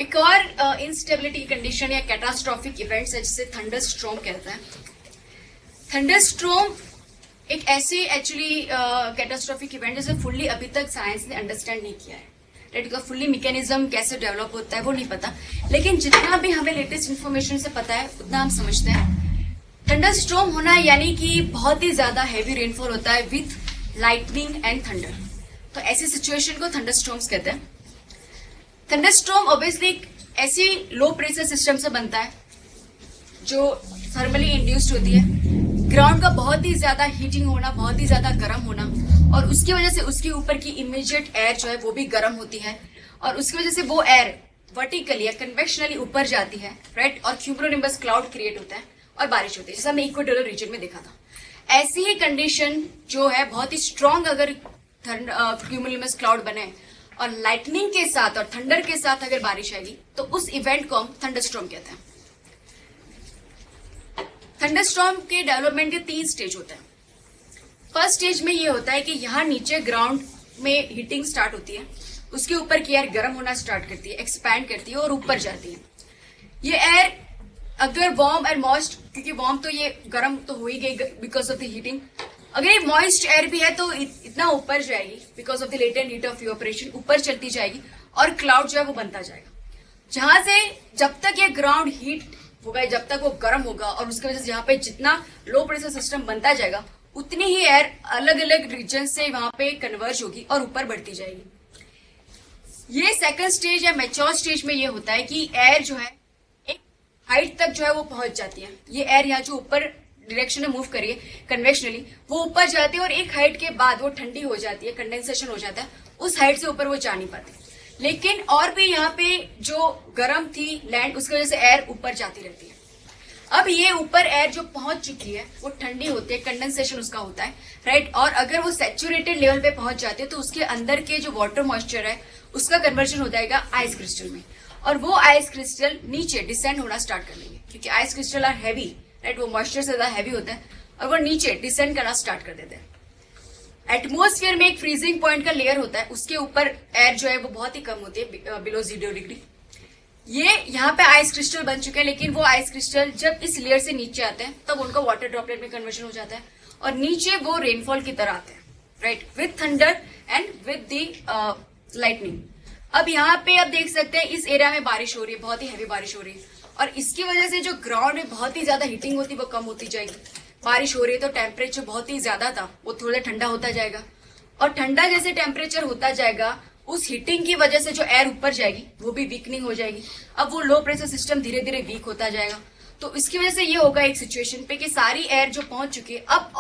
एक और instability condition या कैटास्ट्रॉफिक इवेंट्स है जिसे थंडर स्ट्रॉम कहते हैं। थंडर स्ट्रॉम एक ऐसी एक्चुअली कैटास्ट्रॉफिक इवेंट जिसे फुल्ली अभी तक साइंस ने अंडरस्टैंड नहीं किया है। राइट, का फुल्ली मैकेनिज्म कैसे डेवलप होता है वो नहीं पता, लेकिन जितना भी हमें लेटेस्ट इन्फॉर्मेशन से पता है उतना हम समझते हैं। थंडर स्ट्रॉम होना यानी कि बहुत ही ज्यादा हैवी रेनफॉल होता है विथ लाइटनिंग एंड थंडर, तो ऐसी सिचुएशन को थंडर स्ट्रॉम्स कहते हैं। थंडर स्ट्रॉम ऑब्वियसली एक ऐसी लो प्रेशर सिस्टम से बनता है जो थर्मली इंड्यूस्ड होती है। ग्राउंड का बहुत ही ज्यादा हीटिंग होना, बहुत ही ज्यादा गर्म होना, और उसकी वजह से उसके ऊपर की इमीडिएट एयर जो है वो भी गर्म होती है, और उसकी वजह से वो एयर वर्टिकली या कन्वेक्शनली ऊपर जाती है। राइट, और क्यूमुलोनिम्बस क्लाउड क्रिएट होता है और बारिश होती है, जैसा हमने इक्वेटोरियल रीजन में देखा था। ऐसी ही कंडीशन जो है बहुत ही स्ट्रांग अगर क्यूमुलोनिम्बस क्लाउड बने और लाइटनिंग के साथ और थंडर के साथ अगर बारिश आएगी तो उस इवेंट को हम थंडरस्टॉर्म कहते हैं। थंडरस्टॉर्म के डेवलपमेंट के 3 स्टेज होते हैं। फर्स्ट स्टेज में ये होता है कि यहाँ नीचे ग्राउंड में हीटिंग स्टार्ट होती है, उसके ऊपर की एयर गर्म होना स्टार्ट करती है, एक्सपैंड करती है और ऊपर जाती है। ये एयर अगर वार्म एंड मॉइस्ट, क्योंकि वार्म तो ये गर्म तो हो ही गई बिकॉज ऑफ द हीटिंग, अगर ये मॉइस्ट एयर भी है तो इतना ऊपर जाएगी because of the latent heat of evaporation, ऊपर चलती जाएगी और क्लाउड जो है वो बनता जाएगा, जहां से जब तक ये ग्राउंड हीट होगा, जब तक वो गर्म होगा, और उसकी वजह से यहाँ पे जितना लो प्रेशर सिस्टम बनता जाएगा उतनी ही एयर अलग अलग रीजन से वहां पे कन्वर्ज होगी और ऊपर बढ़ती जाएगी। ये सेकंड स्टेज या मैच्योर स्टेज में ये होता है कि एयर जो है एक हाइट तक जो है वो पहुंच जाती है। ये एयर यहाँ जो ऊपर डायरेक्शन में मूव करिए कन्वेक्शनली, वो ऊपर जाती है और एक हाइट के बाद वो ठंडी हो जाती है, कंडेंसेशन हो जाता है, उस हाइट से ऊपर वो जा नहीं पाती। लेकिन और भी यहाँ पे जो गर्म थी लैंड, उसकी वजह से एयर ऊपर जाती रहती है। अब ये ऊपर एयर जो पहुंच चुकी है वो ठंडी होती है, कंडेंसेशन उसका होता है। राइट, और अगर वो सैचुरेटेड लेवल पे पहुंच जाती है तो उसके अंदर के जो वाटर मॉइस्चर है उसका कन्वर्जन हो जाएगा आइस क्रिस्टल में, और वो आइस क्रिस्टल नीचे डिसेंड होना स्टार्ट कर लेंगे, क्योंकि ice crystal are heavy. Right, वो मॉइस्चर से ज्यादा हैवी होता है और वो नीचे डिसेंड करना स्टार्ट कर देते हैं। एटमोस्फेयर में एक फ्रीजिंग पॉइंट का लेयर होता है, उसके ऊपर एयर जो है वो बहुत ही कम होती है, बिलो 0 डिग्री। ये यहाँ पे आइस क्रिस्टल बन चुके हैं, लेकिन वो आइस क्रिस्टल जब इस लेयर से नीचे आते हैं तब उनका वाटर ड्रॉपलेट में कन्वर्जन हो जाता है और नीचे वो रेनफॉल की तरह आते हैं। Right, with thunder and with the lightning. अब यहाँ पे आप देख सकते हैं इस एरिया में बारिश हो रही है, बहुत ही हैवी बारिश हो रही है, और इसकी वजह से जो ग्राउंड में बहुत ही ज्यादा हीटिंग होती है वो कम होती जाएगी। बारिश हो रही है तो टेम्परेचर बहुत ही ज्यादा था वो थोड़ा ठंडा होता जाएगा, और ठंडा जैसे टेम्परेचर होता जाएगा उस हीटिंग की वजह से जो एयर ऊपर जाएगी वो भी वीकनिंग हो जाएगी। अब वो लो प्रेशर सिस्टम धीरे धीरे वीक होता जाएगा, तो इसकी वजह से ये होगा एक सिचुएशन पे कि सारी एयर जो पहुंच चुकी है अब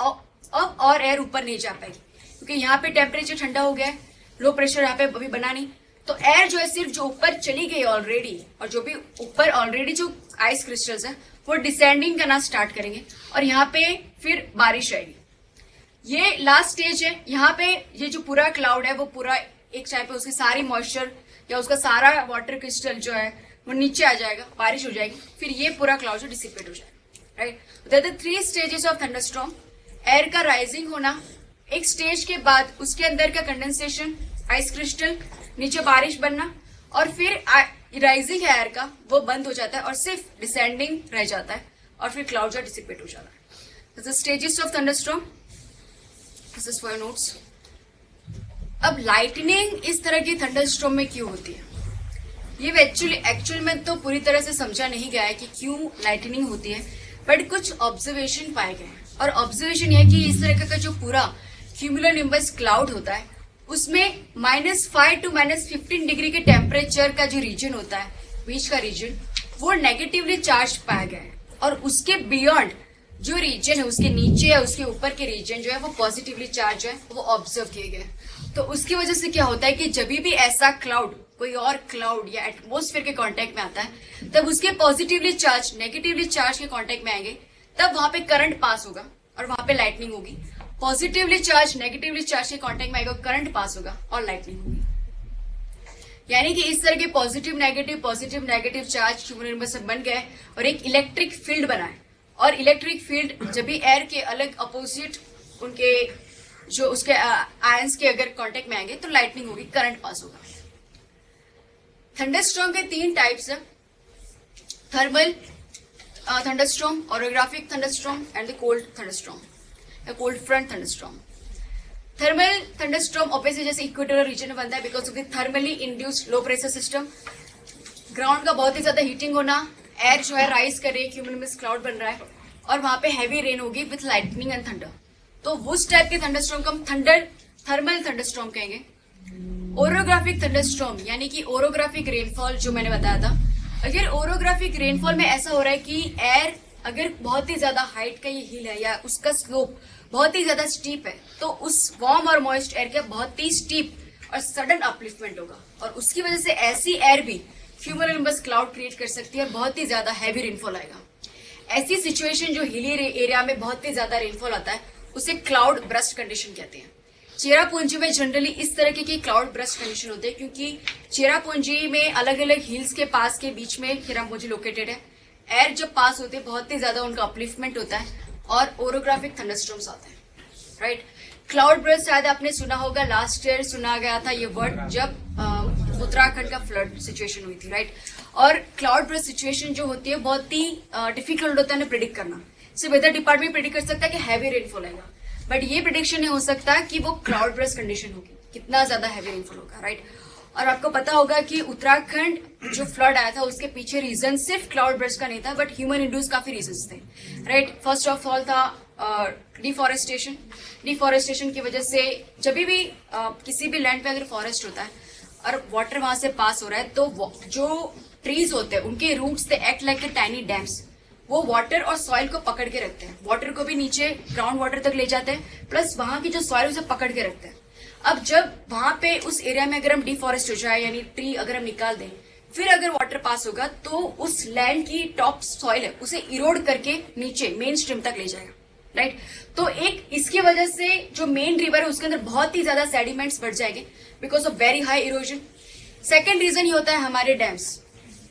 और एयर ऊपर नहीं जा पाएगी, क्योंकि यहाँ पे टेम्परेचर ठंडा हो गया है, लो प्रेशर यहाँ पे अभी बना नहीं, तो एयर जो है सिर्फ जो ऊपर चली गई ऑलरेडी, और जो भी ऊपर ऑलरेडी जो आइस क्रिस्टल्स है वो डिसेंडिंग करना स्टार्ट करेंगे और यहाँ पे फिर बारिश आएगी। ये लास्ट स्टेज है। यहाँ पे ये जो पूरा क्लाउड है वो पूरा एक टाइम पे उसकी सारी मॉइस्चर या उसका सारा वाटर क्रिस्टल जो है वो नीचे आ जाएगा, बारिश हो जाएगी, फिर ये पूरा क्लाउड जो डिसिपेट हो जाएगा। Right, that the 3 stages of thunderstorm. Air का राइजिंग होना, एक स्टेज के बाद उसके अंदर का कंडेंसेशन, आइस क्रिस्टल, नीचे बारिश बनना, और फिर राइजिंग एयर का वो बंद हो जाता है और सिर्फ डिसेंडिंग रह जाता है और फिर क्लाउड जो डिसिपेट हो जाता है। This is stages of thunderstorm. This is for your notes. अब लाइटनिंग इस तरह की थंडरस्टॉर्म में क्यों होती है, ये एक्चुअल में तो पूरी तरह से समझा नहीं गया है कि क्यों लाइटनिंग होती है, बट कुछ ऑब्जर्वेशन पाए गए हैं, और ऑब्जर्वेशन यह है कि इस तरह का जो पूरा क्यूमुलोनिम्बस क्लाउड होता है उसमें -5 to -15 डिग्री के टेम्परेचर का जो रीजन होता है, बीच का रीजन, वो नेगेटिवली चार्ज पाया गया है, और उसके बियॉन्ड जो रीजन है, उसके नीचे या उसके ऊपर के रीजन जो है वो पॉजिटिवली चार्ज है, वो ऑब्जर्व किए गए। तो उसकी वजह से क्या होता है कि जब भी ऐसा क्लाउड कोई और क्लाउड या एटमोस्फेयर के कांटेक्ट में आता है तब उसके पॉजिटिवली चार्ज नेगेटिवली चार्ज के कांटेक्ट में आएंगे, तब वहां पे करंट पास होगा और वहां पे लाइटनिंग होगी। पॉजिटिवली चार्ज नेगेटिवली चार्ज के कांटेक्ट में आएगा, करंट पास होगा और लाइटनिंग होगी। यानी कि इस तरह के पॉजिटिव नेगेटिव चार्ज क्यूमुलोनिम्बस से बन गए और एक इलेक्ट्रिक फील्ड बना है, और इलेक्ट्रिक फील्ड जब भी एयर के अलग अपोजिट उनके जो उसके आयंस के अगर कांटेक्ट में आएंगे तो लाइटनिंग होगी, करंट पास होगा। थंडरस्टॉर्म के 3 टाइप्स है, thermal thunderstorm, orographic thunderstorm and the cold thunderstorm या cold front thunderstorm. Thermal thunderstorm obviously जैसे इक्वेटोरियल रीजन में बनता है because of the thermally induced low pressure system. Ground का बहुत ही ज्यादा हीटिंग होना, एयर जो है राइज कर रही है, क्यूमुलोनिम्बस क्लाउड बन रहा है और वहां पे हैवी रेन होगी विथ लाइटनिंग एंड थंडर। तो उस टाइप के थंडरस्टॉर्म को हम थर्मल थंडरस्टॉर्म कहेंगे। ओरोग्राफिक थंडरस्टॉर्म यानी कि ओरोग्राफिक रेनफॉल जो मैंने बताया था, अगर ओरोग्राफिक रेनफॉल में ऐसा हो रहा है कि एयर अगर बहुत ही ज्यादा हाइट का ये हिल है या उसका स्लोप बहुत ही ज्यादा स्टीप है तो उस वार्म और मॉइस्ट एयर का बहुत ही स्टीप और सडन अपलिफ्टमेंट होगा और उसकी वजह से ऐसी एयर भी क्यूमुलोनिम्बस क्लाउड क्रिएट कर सकती है और बहुत ही ज्यादा हैवी रेनफॉल आएगा। ऐसी सिचुएशन जो हिली एरिया में बहुत ही ज्यादा रेनफॉल आता है उसे क्लाउड ब्रस्ट कंडीशन कहते हैं। चेरापूंजी में जनरली इस तरह की क्लाउड ब्रस्ट कंडीशन होते हैं क्योंकि चेरापूंजी में अलग अलग हिल्स के पास के बीच में चेरापूंजी लोकेटेड है। एयर जब पास होते हैं बहुत ही ज्यादा उनका अपलिफ्टमेंट होता है और ओरोग्राफिक थंडरस्टॉर्म्स आते हैं, राइट। क्लाउड ब्रस्ट शायद आपने सुना होगा, लास्ट ईयर सुना गया था ये वर्ड जब उत्तराखंड का फ्लड सिचुएशन हुई थी, राइट। और क्लाउड ब्रस्ट सिचुएशन जो होती है बहुत ही डिफिकल्ट होता है ना प्रिडिक्ट करना। सिर्फ वेदर डिपार्टमेंट प्रिडिक्ट कर सकता है कि हैवी रेनफॉल आएगा, बट ये प्रिडिक्शन नहीं हो सकता कि वो क्लाउड ब्रस्ट कंडीशन होगी, कितना ज्यादा हैवी रेनफॉल होगा, राइट। और आपको पता होगा कि उत्तराखंड जो फ्लड आया था उसके पीछे रीजन सिर्फ क्लाउड ब्रस्ट का नहीं था बट ह्यूमन इंड्यूस काफी रीजंस थे, राइट। फर्स्ट ऑफ ऑल था डिफॉरेस्टेशन की वजह से जब भी किसी भी लैंड पे अगर फॉरेस्ट होता है और वाटर वहां से पास हो रहा है तो जो ट्रीज होते हैं उनके roots they act like a tiny dams, वो वाटर और सॉइल को पकड़ के रखते हैं, वाटर को भी नीचे ग्राउंड वाटर तक ले जाते हैं प्लस वहां की जो सॉइल उसे पकड़ के रखते हैं। अब जब वहां पे उस एरिया में अगर हम डिफॉरेस्ट हो जाए यानी ट्री अगर हम निकाल दें फिर अगर वाटर पास होगा तो उस लैंड की टॉप सॉइल है उसे इरोड करके नीचे मेन स्ट्रीम तक ले जाएगा, राइट। तो एक इसकी वजह से जो मेन रिवर है उसके अंदर बहुत ही ज्यादा सेडिमेंट्स बढ़ जाएंगे because of very high erosion. Second reason ये होता है हमारे डैम्स।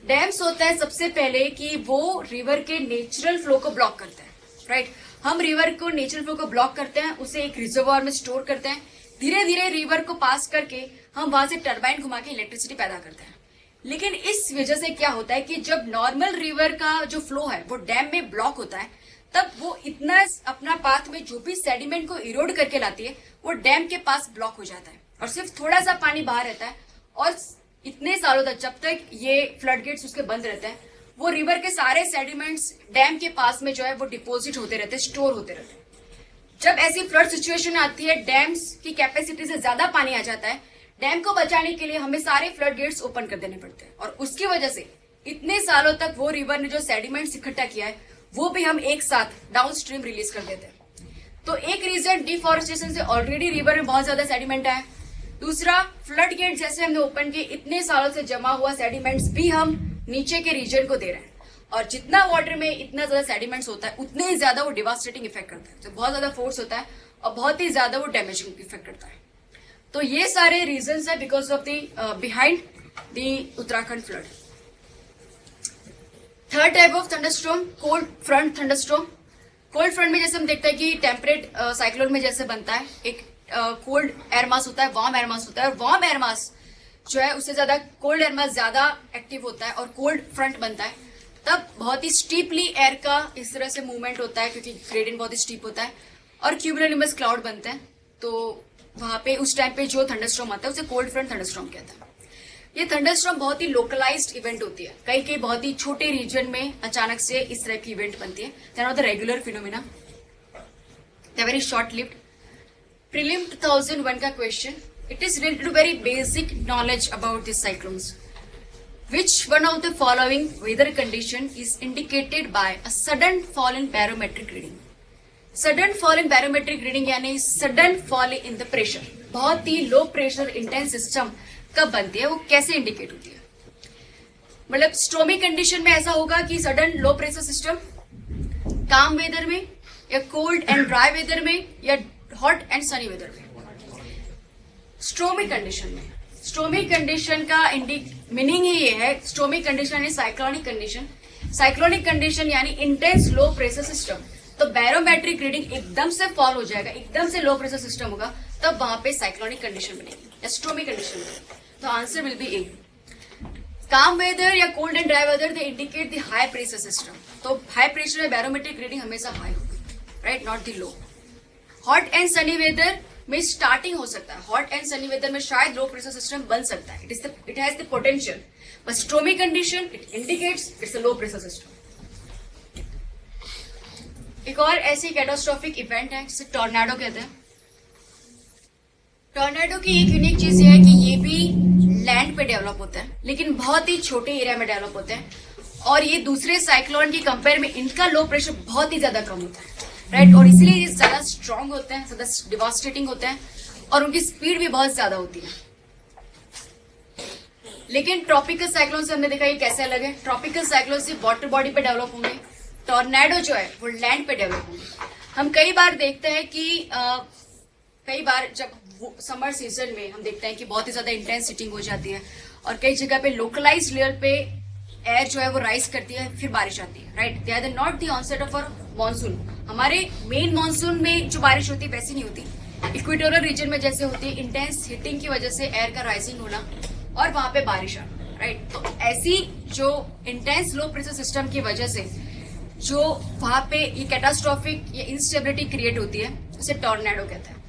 डैम्स होता है सबसे पहले कि वो रिवर के नेचुरल फ्लो को ब्लॉक करते हैं, राइट। हम रिवर को नेचुरल फ्लो को ब्लॉक करते हैं, उसे एक रिजर्वॉयर में स्टोर करते हैं, धीरे धीरे रिवर को पास करके हम वहां से टरबाइन घुमा के इलेक्ट्रिसिटी पैदा करते हैं। लेकिन इस वजह से क्या होता है कि जब नॉर्मल रिवर का जो फ्लो है वो डैम में ब्लॉक होता है तब वो इतना अपना पाथ में जो भी सेडिमेंट को इरोड करके लाती है वो डैम के पास ब्लॉक हो जाता है और सिर्फ थोड़ा सा पानी बाहर रहता है और इतने सालों तक जब तक ये फ्लड गेट्स उसके बंद रहते हैं वो रिवर के सारे सेडिमेंट्स डैम के पास में जो है वो डिपोजिट होते रहते हैं, स्टोर होते रहते हैं। जब ऐसी फ्लड सिचुएशन आती है डैम्स की कैपेसिटी से ज्यादा पानी आ जाता है, डैम को बचाने के लिए हमें सारे फ्लड गेट्स ओपन कर देने पड़ते हैं और उसकी वजह से इतने सालों तक वो रिवर ने जो सेडिमेंट्स इकट्ठा किया है वो भी हम एक साथ डाउन स्ट्रीम रिलीज कर देते हैं। तो एक रीजन डिफॉरेस्टेशन से ऑलरेडी रिवर में बहुत ज्यादा सेडिमेंट है। दूसरा, फ्लड गेट जैसे हमने ओपन किए इतने सालों से जमा हुआ सेडिमेंट्स भी हम नीचे के रीजन को दे रहे हैं और जितना वाटर में इतना ज्यादा सेडिमेंट्स होता है उतने ही ज्यादा वो डिवास्टेटिंग इफेक्ट करता है, तो बहुत ज्यादा फोर्स होता है और बहुत ही ज्यादा वो डैमेजिंग इफेक्ट करता है। तो ये सारे रीजंस है because of the behind the Uttarakhand flood. Third type of thunderstorm, cold front thunderstorm. Cold front में जैसे हम देखते हैं कि टेम्परेट साइक्लोन में जैसे बनता है एक कोल्ड एयर मास होता है, वार्म एयर मास होता है और वार्म एयर मास जो है उससे ज्यादा कोल्ड एयर मास ज्यादा एक्टिव होता है और कोल्ड फ्रंट बनता है। तब बहुत ही स्टीपली एयर का इस तरह से मूवमेंट होता है क्योंकि ग्रेडियंट बहुत ही स्टीप होता है और क्यूमुलोनिम्बस क्लाउड बनते हैं। तो वहां पे उस टाइम पे जो थंडरस्टॉर्म आता है उसे कोल्ड फ्रंट थंडरस्टॉर्म कहता है। ये थंडरस्टॉर्म बहुत ही लोकलाइज्ड इवेंट होती है, कई कई बहुत ही छोटे रीजन में अचानक से इस तरह की इवेंट बनती है। They are not the regular phenomena, they are very short lived. Prelim 2001 का question, it is related to very basic knowledge about this cyclones. Which one of the following weather condition is indicated by a sudden fall in barometric reading? Sudden fall in barometric reading यानी sudden fall in the pressure, बहुत ही low pressure intense system कब बनती है, वो कैसे indicate होती है? मतलब स्टॉर्मी कंडीशन में ऐसा होगा कि सडन लो प्रेशर सिस्टम, काम वेदर में या कोल्ड एंड ड्राई वेदर में या हॉट एंड सनी वेदर में। स्टॉर्मी कंडीशन में, स्टॉर्मी कंडीशन का मीनिंग ही ये है, स्टॉर्मी कंडीशन यानी साइक्लोनिक कंडीशन। साइक्लोनिक कंडीशन यानी इंटेंस लो प्रेशर सिस्टम, तो बैरोमेट्रिक रीडिंग एकदम से फॉल हो जाएगा, एकदम से लो प्रेशर सिस्टम होगा, तब वहां पे साइक्लोनिक कंडीशन बनेगी या स्टॉर्मी कंडीशन बनेगी। तो answer will be A. Calm weather या cold and dry weather they indicate the high pressure system. तो हाई प्रेशर में बैरोमेट्रिक रीडिंग हमेशा हाई होगी, right, not the low. Hot and sunny weather में starting हो सकता है, हॉट एंड सनी वेदर में शायद लो प्रेशर सिस्टम बन सकता है, it has the potential, but stormy condition it indicates it's a low pressure system. एक और ऐसी कैटास्ट्रॉफिक इवेंट है जिसे टॉर्नेडो कहते हैं। टॉर्नेडो की एक यूनिक चीज ये है कि ये भी लैंड पे डेवलप होता है, लेकिन बहुत ही छोटे एरिया में डेवलप होते हैं, और ये दूसरे साइक्लोन की कंपेयर में इनका लो प्रेशर बहुत ही ज्यादा कम होता है, राइट, और इसलिए ये ज्यादा स्ट्रांग होते हैं, ज्यादा डिवास्टेटिंग होते हैं, और उनकी स्पीड भी बहुत ज्यादा होती है। लेकिन ट्रॉपिकल साइक्लोन से हमने देखा ये कैसे अलग है। ट्रॉपिकल साइक्लोन से वाटर बॉडी पे डेवलप होंगे, टॉर्नेडो जो है वो लैंड पे डेवलप होंगे। हम कई बार देखते हैं कि कई बार जब समर सीजन में हम देखते हैं कि बहुत ही ज्यादा इंटेंस हीटिंग हो जाती है, और कई जगह पे लोकलाइज्ड लेयर पे एयर जो है वो राइज करती है, फिर बारिश आती है, right. They are not the onset of our monsoon. हमारे मेन मानसून में जो बारिश होती है वैसी नहीं होती, इक्वेटोरियल रीजन में जैसे होती है इंटेंस हीटिंग की वजह से एयर का राइजिंग होना और वहां पे बारिश आना, राइट। तो ऐसी जो इंटेंस लो प्रेशर सिस्टम की वजह से जो वहां पे ये कैटास्ट्रॉफिक या इंस्टेबिलिटी क्रिएट होती है, उसे टॉर्नेडो कहते हैं।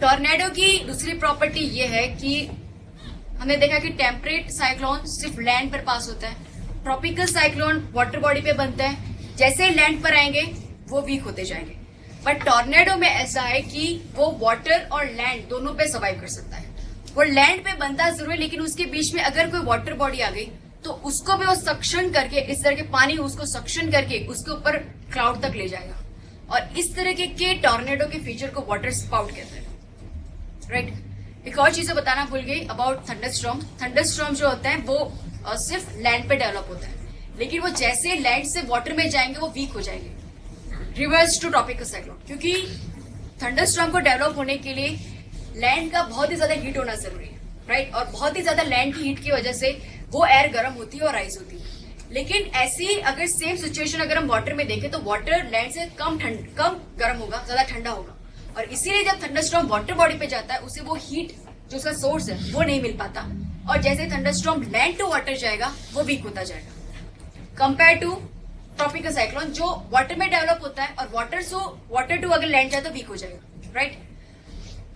टॉर्नेडो की दूसरी प्रॉपर्टी ये है कि हमने देखा कि टेम्परेट साइक्लोन सिर्फ लैंड पर पास होता है, ट्रॉपिकल साइक्लोन वाटर बॉडी पे बनता है, जैसे ही लैंड पर आएंगे वो वीक होते जाएंगे। बट टॉर्नेडो में ऐसा है कि वो वाटर और लैंड दोनों पे सर्वाइव कर सकता है। वो लैंड पे बनता जरूर है, लेकिन उसके बीच में अगर कोई वाटर बॉडी आ गई तो उसको भी वो सक्शन करके, इस तरह के पानी उसको सक्शन करके उसके ऊपर क्लाउड तक ले जाएगा, और इस तरह के टॉर्नेडो के फीचर को वाटर स्पाउट कहते हैं, राइट। एक और चीज बताना भूल गई अबाउट थंडरस्टॉर्म। थंडरस्टॉर्म जो होता है वो सिर्फ लैंड पे डेवलप होता है, लेकिन वो जैसे लैंड से वाटर में जाएंगे वो वीक हो जाएंगे, रिवर्स टू ट्रॉपिकल साइक्लोन। क्योंकि थंडरस्टॉर्म को डेवलप होने के लिए लैंड का बहुत ही ज्यादा हीट होना जरूरी है, राइट, और बहुत ही ज्यादा लैंड की हीट की वजह से वो एयर गर्म होती है और राइज होती है। लेकिन ऐसी अगर सेम सिचुएशन अगर हम वाटर में देखें तो वाटर लैंड से कम गर्म होगा, ज्यादा ठंडा होगा, और इसीलिए जब थंडरस्टॉर्म वाटर बॉडी पे जाता है उसे वो हीट जो उसका सोर्स है वो नहीं मिल पाता, और जैसे थंडरस्टॉर्म लैंड टू वाटर जाएगा वो वीक होता जाएगा, कंपेयर टू ट्रॉपिकल साइक्लोन जो वाटर में डेवलप होता है, और वाटर टू अगर लैंड जाए तो वीक हो जाएगा, राइट।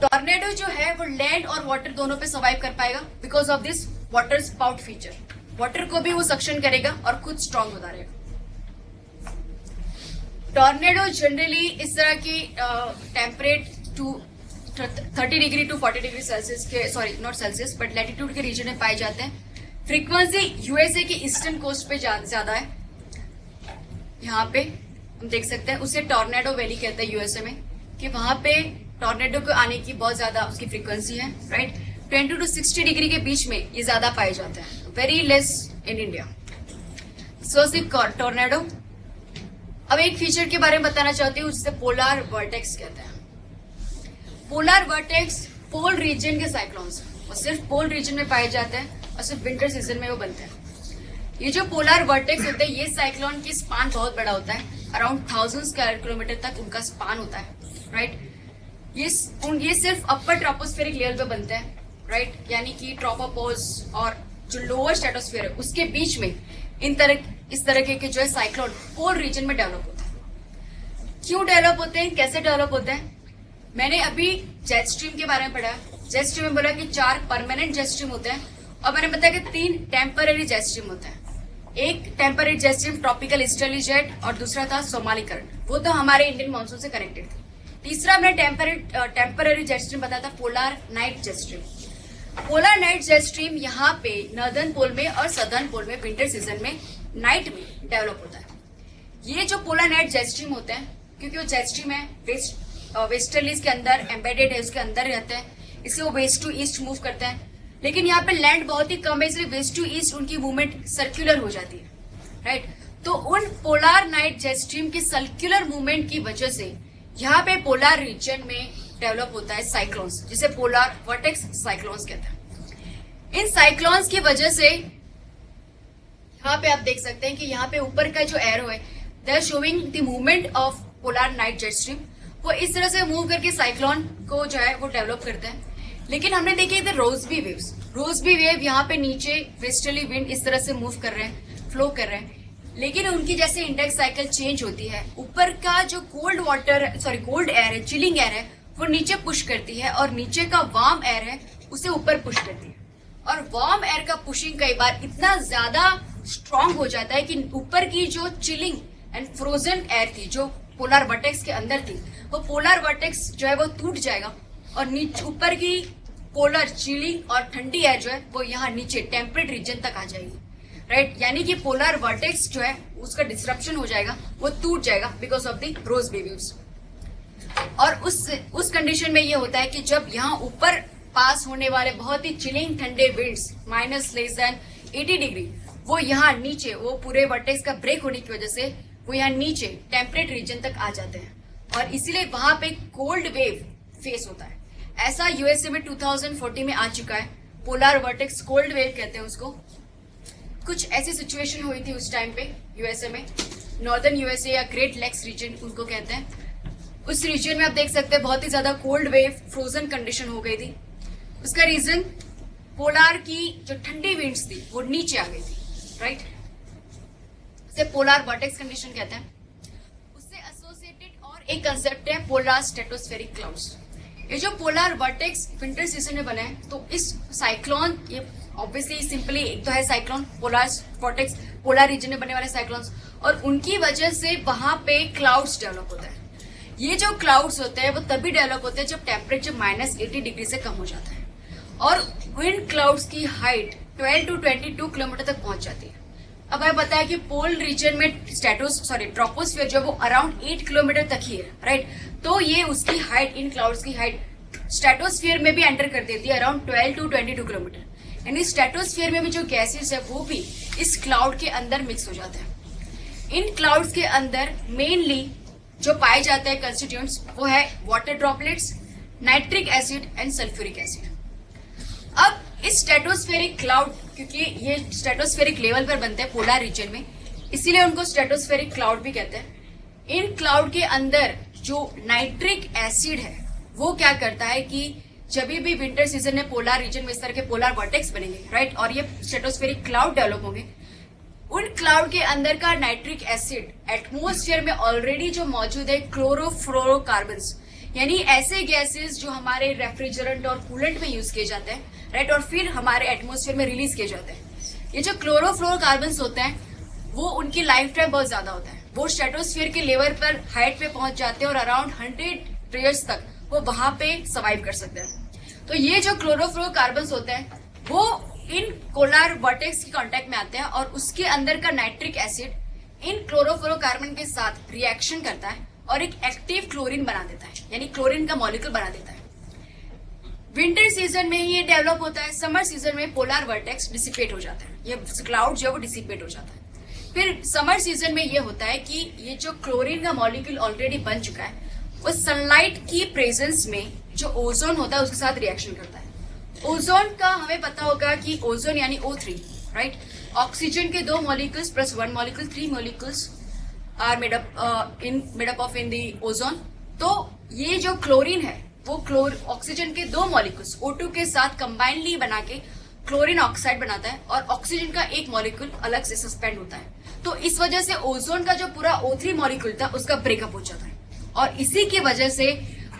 टॉर्नेडो जो है वो लैंड और वाटर दोनों पे सर्वाइव कर पाएगा because of this water spout feature. Water को भी वो सक्शन करेगा और खुद स्ट्रांग होता रहेगा। टॉर्नेडो जनरली इस तरह की temperate to 30 degree to 40 degree Celsius के, sorry not Celsius but latitude के रीजन में पाए जाते हैं। फ्रीक्वेंसी यूएसए की ईस्टर्न कोस्ट पे ज्यादा है, यहाँ पे हम देख सकते हैं। उसे टॉर्नेडो वैली कहते हैं यूएसए में, कि वहां पे टॉर्नेडो को आने की बहुत ज्यादा उसकी फ्रीक्वेंसी है, राइट। 20 टू 60 डिग्री के बीच में ये ज्यादा पाए जाते हैं, very less in India. So tornado. अब एक फीचर के बारे में बताना चाहती हूँ जिसे पोलर वर्टेक्स कहते हैं। पोलर वर्टेक्स पोल रीजन के साइक्लोन्स और सिर्फ पोल रीजन में पाए जाते हैं, और सिर्फ विंटर सीजन में वो बनते हैं। ये जो पोलर वर्टेक्स होते हैं, ये साइक्लोन की स्पान बहुत बड़ा होता है, अराउंड 1000 स्क्वायर किलोमीटर तक उनका स्पान होता है, राइट। ये सिर्फ अपर ट्रोपोस्फेरिक लेयर पे बनते हैं, राइट, यानी कि ट्रोपोपोज और जो लोअर स्ट्रेटोस्फेयर है उसके बीच में इस तरह के जो है साइक्लोन पोल रीजन में डेवलप होता है। क्यों डेवलप होते हैं, कैसे डेवलप होते हैं? मैंने अभी जेट स्ट्रीम के बारे में पढ़ा। जेट स्ट्रीम में बोला कि 4 परमानेंट जेट स्ट्रीम होते हैं, और मैंने बताया कि 3 टेम्पररी जेट स्ट्रीम होते हैं। एक temporary jet stream tropical easterly jet, और दूसरा था सोमाली करंट, वो तो हमारे इंडियन मानसून से कनेक्टेड थी। तीसरा मैंने टेम्पररी जेट स्ट्रीम बताया था polar night jet stream. Polar night jet stream यहाँ पे नॉर्दर्न पोल में और सदर्न पोल में विंटर सीजन में नाइट में डेवलप होता है। ये जो पोलर नाइट जेट स्ट्रीम होते हैं, क्योंकि वो जेट स्ट्रीम है वेस्टर्लीज के अंदर एम्बेडेड है, उसके अंदर रहते हैं, इसलिए वो वेस्ट टू ईस्ट मूव करते हैं। लेकिन यहाँ पे लैंड बहुत ही कम है, इसलिए वेस्ट टू ईस्ट उनकी मूवमेंट सर्कुलर हो जाती है, राइट। तो उन पोलर नाइट जेट स्ट्रीम की सर्कुलर मूवमेंट की वजह से यहाँ पे पोलर रीजन में डेवलप होता है साइक्लोन्स, जिसे पोलर वर्टेक्स साइक्लोन्स कहते हैं। इन साइक्लोन्स की वजह से यहाँ पे आप देख सकते हैं कि यहाँ पे ऊपर का जो एरो है, they are showing the movement of polar night jet stream. वो इस तरह से मूव करके साइक्लोन को जो है वो डेवलप करते हैं। लेकिन हमने देखे इधर रोजबी वेव्स। रोज भी वेव यहाँ पे नीचे वेस्टर्ली विंड इस तरह से मूव कर रहे हैं, फ्लो कर रहे हैं, लेकिन उनकी जैसे इंडेक्स साइकिल चेंज होती है, ऊपर का जो कोल्ड एयर है, चिलिंग एयर है, वो नीचे पुश करती है और नीचे का वार्म एयर है उसे ऊपर पुश करती है। और वार्म एयर का पुशिंग कई बार इतना ज्यादा स्ट्रांग हो जाता है कि ऊपर की जो चिलिंग एंड फ्रोजन एयर थी जो पोलर वर्टेक्स के अंदर थी, वो पोलर वर्टेक्स जो है वो टूट जाएगा और नीचे ऊपर की पोलर चिलिंग और ठंडी एयर जो है वो यहाँ नीचे टेम्परेट रीजन तक आ जाएगी, राइट। यानी कि पोलर वर्टेक्स जो है उसका डिस्ट्रप्शन हो जाएगा, वो टूट जाएगा because of the Rossby waves. और उस कंडीशन में ये होता है कि जब यहाँ ऊपर पास होने वाले बहुत ही चिलिंग ठंडे विंड्स -80 डिग्री वो यहाँ नीचे, वो पूरे वर्टेक्स का ब्रेक होने की वजह से वो यहाँ नीचे टेम्परेट रीजन तक आ जाते हैं और इसीलिए वहां पे कोल्ड वेव फेस होता है। ऐसा यूएसए में 2040 में आ चुका है, पोलर वर्टेक्स कोल्ड वेव कहते हैं उसको। कुछ ऐसी सिचुएशन हुई थी उस टाइम पे यूएसए में, नॉर्दर्न यूएसए या ग्रेट लेक्स रीजन उनको कहते हैं। उस रीजन में आप देख सकते हैं बहुत ही ज्यादा कोल्ड वेव फ्रोजन कंडीशन हो गई थी। उसका रीजन पोलर की जो ठंडी विंड्स थी वो नीचे आ गई थी, राइट। इसे पोलर वर्टेक्स कंडीशन कहते हैं। उससे एसोसिएटेड और एक कंसेप्ट है पोलर स्ट्रेटोस्फेरिक क्लाउड्स। ये जो पोलर वर्टेक्स विंटर सीजन में बने हैं, तो इस साइक्लोन, ये ऑब्वियसली सिंपली एक तो है cyclone, polar vertex polar region में बनने वाले साइक्लोन्स, और उनकी वजह से वहां पे क्लाउड्स डेवलप होता है। ये जो क्लाउड्स होते हैं वो तभी डेवलप होते हैं जब टेम्परेचर -80 डिग्री से कम हो जाता है और विंड क्लाउड्स की हाइट 12 to 22 किलोमीटर तक पहुंच जाती है। अब हमें पता है कि पोल रीजन में ट्रोपोस्फियर जो वो अराउंड 8 किलोमीटर तक ही है, राइट। तो ये उसकी हाइट, इन क्लाउड्स की हाइट स्ट्रेटोस्फियर में भी एंटर कर देती है अराउंड 12 to 22 किलोमीटर। यानी स्ट्रेटोस्फियर में भी जो गैसेस है वो भी इस क्लाउड के अंदर मिक्स हो जाते हैं। इन क्लाउड्स के अंदर मेनली जो पाए जाते हैं कंस्टिट्यूएंट्स वो है water droplets, nitric acid and sulphuric acid. अब इस स्ट्रेटोस्फेरिक क्लाउड, क्योंकि ये स्ट्रेटोस्फेरिक लेवल पर बनते हैं पोलर रीजन में, इसीलिए उनको स्ट्रेटोस्फेरिक क्लाउड भी कहते हैं। इन क्लाउड के अंदर जो नाइट्रिक एसिड है वो क्या करता है कि जब भी विंटर सीजन में पोलर रीजन में इस तरह के पोलर वर्टेक्स बनेंगे, राइट, और ये स्ट्रेटोस्फेरिक क्लाउड डेवलप होंगे, उन क्लाउड के अंदर का नाइट्रिक एसिड एटमोस्फेयर में ऑलरेडी जो मौजूद है क्लोरोफ्लोरोकार्बन्स, यानी ऐसे गैसेस जो हमारे रेफ्रिजरेंट और कूलेंट में यूज किए जाते हैं, राइट, और फिर हमारे एटमोस्फेयर में रिलीज किए जाते हैं। ये जो क्लोरोफ्लोरोकार्बन्स होते हैं वो उनकी लाइफ टाइम बहुत ज्यादा होता है। वो स्ट्रेटोस्फीयर के लेवल पर हाइट पे पहुंच जाते हैं और अराउंड 100 ईयर्स तक वो वहां पे सर्वाइव कर सकते हैं। तो ये जो क्लोरोफ्लोरोकार्बन्स होते हैं वो इन पोलर वर्टेक्स के कांटेक्ट में आते हैं और उसके अंदर का नाइट्रिक एसिड इन क्लोरोफ्लोरोकार्बन के साथ रिएक्शन करता है और एक एक्टिव क्लोरीन बना देता है, यानी क्लोरीन का मॉलिक्यूल बना देता है। विंटर सीजन में ही ये डेवलप होता है, समर सीजन में पोलर वर्टेक्स डिसिपेट हो जाता है, ये क्लाउड जो है वो डिसिपेट हो जाता है। फिर समर सीजन में ये होता है कि ये जो क्लोरीन का मॉलिक्यूल ऑलरेडी बन चुका है वो सनलाइट की प्रेजेंस में जो ओजोन होता है उसके साथ रिएक्शन करता है। ओजोन का हमें पता होगा कि ओजोन यानी O3, राइट, ऑक्सीजन के 2 molecules plus 1 molecule, 3 molecules are made up of in the ozone. तो ये जो क्लोरीन है वो ऑक्सीजन के 2 मॉलिक्यूल्स O2 के साथ कंबाइनली बना के क्लोरीन ऑक्साइड बनाता है और ऑक्सीजन का एक मॉलिक्यूल अलग से सस्पेंड होता है। तो इस वजह से ओजोन का जो पूरा O3 मॉलिक्यूल था उसका ब्रेकअप हो जाता है और इसी की वजह से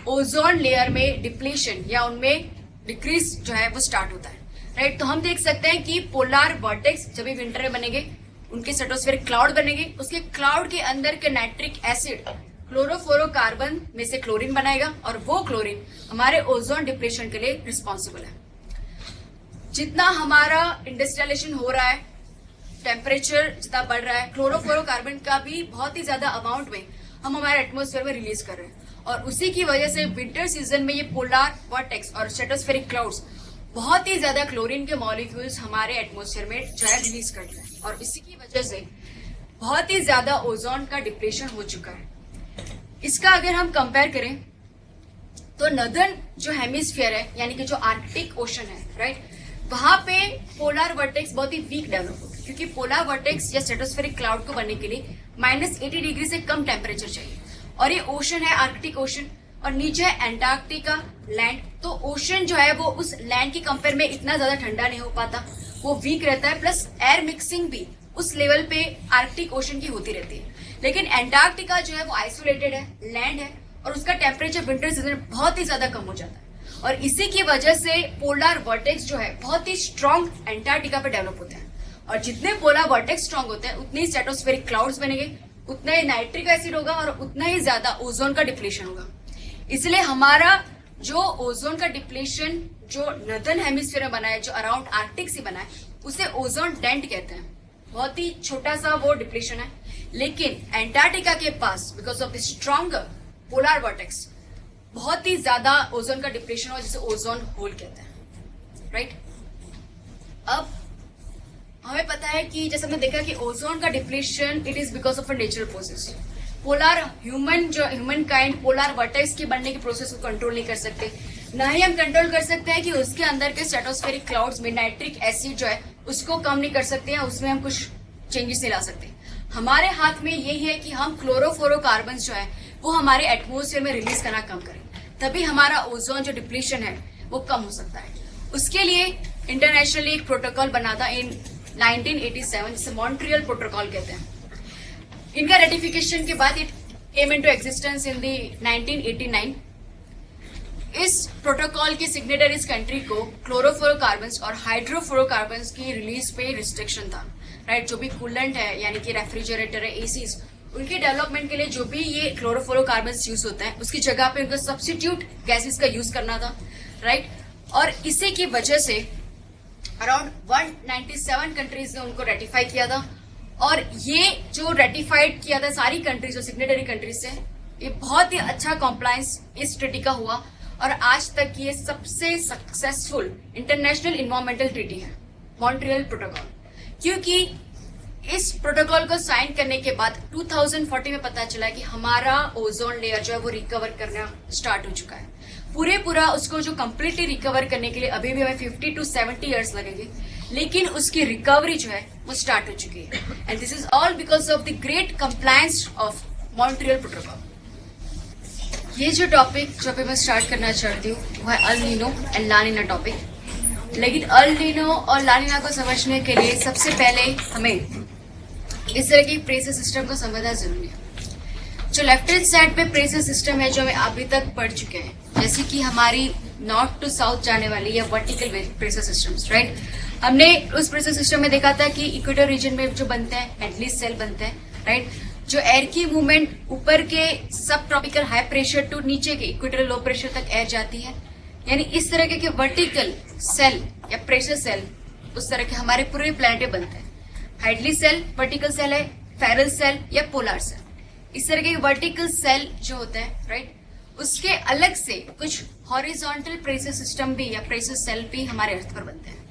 ओजोन लेयर में डिप्लीशन या उनमें डिक्रीज जो है वो स्टार्ट होता है, राइट। तो हम देख सकते हैं कि पोलर वर्टेक्स जब भी विंटर में बनेंगे उनके स्ट्रेटोस्फेरिक क्लाउड बनेंगे, उसके क्लाउड के अंदर के नाइट्रिक एसिड क्लोरोफ्लोरोकार्बन में से क्लोरीन बनाएगा और वो क्लोरीन हमारे ओजोन डिप्लेशन के लिए रिस्पॉन्सिबल है। जितना हमारा इंडस्ट्रियलाइजेशन हो रहा है, टेम्परेचर जितना बढ़ रहा है, क्लोरोफ्लोरोकार्बन का भी बहुत ही ज्यादा अमाउंट में हम हमारे एटमोस्फेयर में रिलीज कर रहे हैं और उसी की वजह से विंटर सीजन में ये पोलर वर्टेक्स और स्ट्रेटोस्फेरिक क्लाउड्स बहुत ही ज्यादा क्लोरीन के मॉलिक्यूल्स हमारे एटमोस्फेयर में जो है रिलीज करते हैं और इसी की वजह से बहुत ही ज्यादा ओजोन का डिप्लेशन हो चुका है। इसका अगर हम कंपेयर करें तो नॉर्दर्न जो हेमिस्फीयर है यानी कि जो आर्कटिक ओशन है, राइट, वहां पे पोलर वर्टेक्स बहुत ही वीक डेवलप होगा क्योंकि पोलर वर्टेक्स या स्ट्रेटोस्फेरिक क्लाउड को बनने के लिए -80 डिग्री से कम टेम्परेचर चाहिए और ये ओशन है आर्कटिक ओशन, और नीचे है एंटार्क्टिका लैंड। तो ओशन जो है वो उस लैंड की कंपेयर में इतना ज्यादा ठंडा नहीं हो पाता, वो वीक रहता है, प्लस एयर मिक्सिंग भी उस लेवल पे आर्कटिक ओशन की होती रहती है। लेकिन एंटार्क्टिका जो है वो आइसोलेटेड है, लैंड है, और उसका टेम्परेचर विंटर सीजन में बहुत ही ज्यादा कम हो जाता है। और इसी की वजह से पोलर वर्टेक्स जो है बहुत ही स्ट्रांग एंटार्क्टिका पे डेवलप होते हैं। और जितने पोलर वर्टेक्स स्ट्रांग होते हैं उतने ही स्ट्रेटोस्फेरिक क्लाउड्स बनेंगे, उतना ही नाइट्रिक एसिड होगा और उतना ही ज्यादा ओजोन का डिप्लीशन होगा। इसलिए हमारा जो ओजोन का डिप्लीशन जो नॉर्दर्न हेमिस्फीयर में बना है, जो अराउंड आर्कटिक से बना है, उसे ओजोन डेंट कहते हैं। बहुत ही छोटा सा वो डिप्लीशन है। लेकिन एंटार्क्टिका के पास because of the strong polar vortex बहुत ही ज्यादा ओजोन का डिप्लीशन हो, जिसे ओजोन होल कहते हैं, राइट। अब हमें पता है कि जैसे हमने देखा कि ओजोन का depletion it is because of a natural process. Polar human kind polar vertex के बनने के प्रोसेस को कंट्रोल नहीं कर सकते, ना ही हम कंट्रोल कर सकते हैं कि उसके अंदर के स्ट्रेटोस्फेरिक क्लाउड्स में नाइट्रिक एसिड जो है उसको कम नहीं कर सकते हैं, उसमें हम कुछ चेंजेस नहीं ला सकते। हमारे हाथ में यही है कि हम क्लोरोफ्लोरोकार्बन जो है वो हमारे एटमोस्फेयर में रिलीज करना कम करें, तभी हमारा ओजोन जो डिप्लीशन है वो कम हो सकता है। उसके लिए इंटरनेशनली एक प्रोटोकॉल बना था इन 1987, जिसे मॉन्ट्रियल प्रोटोकॉल कहते हैं। इनका रेटिफिकेशन के बाद it came into existence in the 1989। इस प्रोटोकॉल के सिग्नेटरीज कंट्री को क्लोरोफ्लोरोकार्बन्स और हाइड्रोफ्लोरोकार्बन्स की रिलीज पे रिस्ट्रिक्शन था, राइट। जो भी कूलेंट है यानी कि रेफ्रिजरेटर है, एसीज, उनके डेवलपमेंट के लिए जो भी ये क्लोरोफ्लोरोकार्बन्स यूज होता है उसकी जगह पे उनको सब्स्टिट्यूट गैसेस का यूज करना था, राइट। और इसी की वजह से अराउंड 197 कंट्रीज ने उनको रेटिफाई किया था। और ये जो रेटिफाइड किया था सारी कंट्रीज जो सिग्नेटरी कंट्रीज से, ये बहुत ही अच्छा कॉम्प्लायंस इस ट्रीटी का हुआ और आज तक ये सबसे सक्सेसफुल इंटरनेशनल इन्वायरमेंटल ट्रीटी है, मॉन्ट्रियल प्रोटोकॉल। क्योंकि इस प्रोटोकॉल को साइन करने के बाद 2040 में पता चला कि हमारा ओजोन लेयर जो है वो रिकवर करना स्टार्ट हो चुका है। पूरा उसको जो कंप्लीटली रिकवर करने के लिए अभी भी हमें 50 to 70 ईयर्स लगेंगे, लेकिन उसकी रिकवरी जो है वो स्टार्ट हो चुकी है। And this is all because of the great compliance of Montreal protocol. ये जो टॉपिक जो मैं स्टार्ट करना चाहती हूँ वो है El Nino and La Nina topic. लेकिन अल नीनो और ला नीना को समझने के लिए सबसे पहले हमें इस तरह की प्रेशर सिस्टम को समझना जरूरी है। जो लेफ्ट हैंड साइड पे प्रेशर सिस्टम है जो हमें अभी तक पढ़ चुके हैं, जैसे कि हमारी नॉर्थ टू साउथ जाने वाली या वर्टिकल प्रेशर सिस्टम्स, राइट। हमने उस प्रेशर सिस्टम में देखा था कि इक्वेटर रीजन में जो बनते हैं हेडली सेल बनते हैं, राइट। जो एयर की मूवमेंट ऊपर के सब ट्रॉपिकल हाई प्रेशर टू नीचे के इक्वेटर लो प्रेशर तक एयर जाती है, यानी इस तरह के वर्टिकल सेल या प्रेशर सेल उस तरह के हमारे पूरे प्लैनेट पे बनते हैं। हाइडली सेल वर्टिकल सेल है, फेरल सेल या पोलर सेल, इस तरह के वर्टिकल सेल जो होता है, राइट। उसके अलग से कुछ हॉरिजॉन्टल प्रेशर सिस्टम भी या प्रेशर सेल भी हमारे अर्थ पर बनते हैं।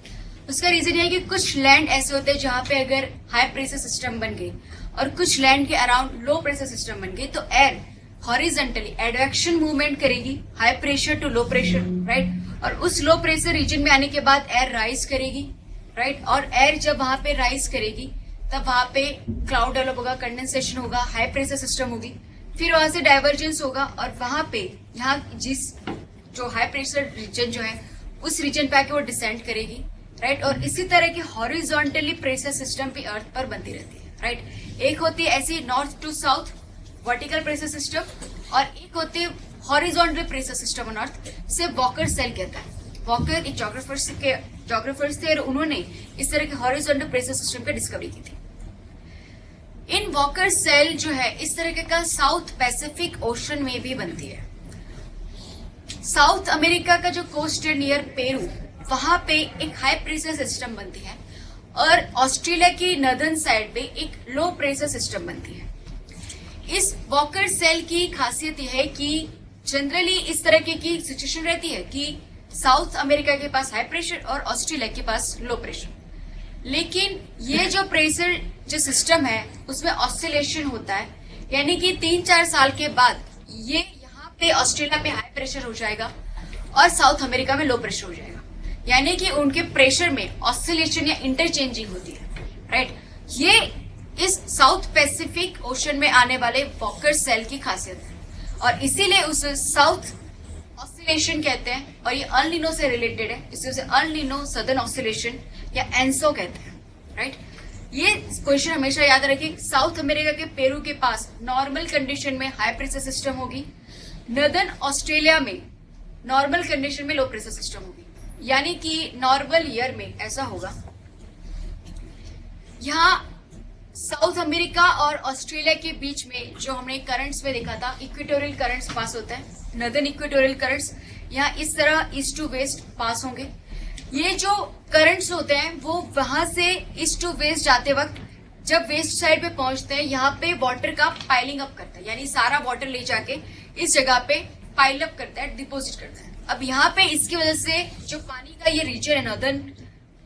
उसका रीजन है कि कुछ लैंड ऐसे होते हैं जहां पे अगर हाई प्रेशर सिस्टम बन गई और कुछ लैंड के अराउंड लो प्रेशर सिस्टम बन गई तो एयर हॉरिजॉन्टली एडवेक्शन मूवमेंट करेगी, high pressure to low pressure, right. और उस लो प्रेशर रीजन में आने के बाद एयर राइज करेगी, राइट। और एयर जब वहां पे राइज करेगी तब वहां पे क्लाउड डेवलप होगा, कंडेंसेशन होगा, हाई प्रेशर सिस्टम होगी, फिर वहां से डाइवर्जेंस होगा और वहां पे यहाँ जिस जो हाई प्रेशर रीजन जो है उस रीजन पे आके वो डिसेंड करेगी, राइट। और इसी तरह की हॉरिजॉन्टली प्रेशर सिस्टम भी अर्थ पर बनती रहती है, राइट। एक होती है ऐसी north to south vertical pressure system और एक होती है horizontal pressure system on earth, से वॉकर सेल कहता है। वॉकर एक जोग्राफर्स थे और उन्होंने इस तरह के हॉरिजॉन्टल प्रेशर सिस्टम की डिस्कवरी की थी। इन वॉकर सेल जो है इस तरह का साउथ पैसिफिक ओशन में भी बनती है। साउथ अमेरिका का जो कोस्ट है नियर पेरू, वहां पे एक हाई प्रेशर सिस्टम बनती है और ऑस्ट्रेलिया की नॉर्दर्न साइड पे एक लो प्रेशर सिस्टम बनती है। इस वॉकर सेल की खासियत यह है कि जनरली इस तरह की सिचुएशन रहती है कि साउथ अमेरिका के पास हाई प्रेशर और ऑस्ट्रेलिया के पास लो प्रेशर, लेकिन ये जो प्रेशर जो सिस्टम है उसमें ऑसिलेशन होता है, यानी कि 3-4 साल के बाद ये यहाँ पे ऑस्ट्रेलिया पे हाई प्रेशर हो जाएगा और साउथ अमेरिका में लो प्रेशर हो जाएगा, यानी कि उनके प्रेशर में ऑसिलेशन या इंटरचेंजिंग होती है, राइट। ये इस साउथ पैसिफिक ओशन में आने वाले वॉकर सेल की खासियत है। और इसीलिए उसे साउथ ऑसिलेशन कहते हैं, और ये अल नीनो से रिलेटेड है, इसलिए उसे अल नीनो सदर्न ऑसिलेशन या एंसो कहते हैं, राइट। ये क्वेश्चन हमेशा याद रखिए। साउथ अमेरिका के पेरू के पास नॉर्मल कंडीशन में हाई प्रेशर सिस्टम होगी, नॉर्दर्न ऑस्ट्रेलिया में नॉर्मल कंडीशन में लो प्रेशर सिस्टम होगी। यानी कि नॉर्मल ईयर में ऐसा होगा, यहाँ साउथ अमेरिका और ऑस्ट्रेलिया के बीच में जो हमने करंट्स में देखा था, इक्वेटोरियल करंट्स पास होता है, नॉर्दर्न इक्वेटोरियल करंट्स यहाँ इस तरह ईस्ट टू वेस्ट पास होंगे। ये जो करंट्स होते हैं वो वहां से ईस्ट टू वेस्ट जाते वक्त जब वेस्ट साइड पे पहुंचते हैं, यहाँ पे वाटर का पाइलिंग अप करता है, यानी सारा वाटर ले जाके इस जगह पे पाइल अप करता है, डिपोजिट करता है। अब यहाँ पे इसकी वजह से जो पानी का ये रीजन है नॉर्दर्न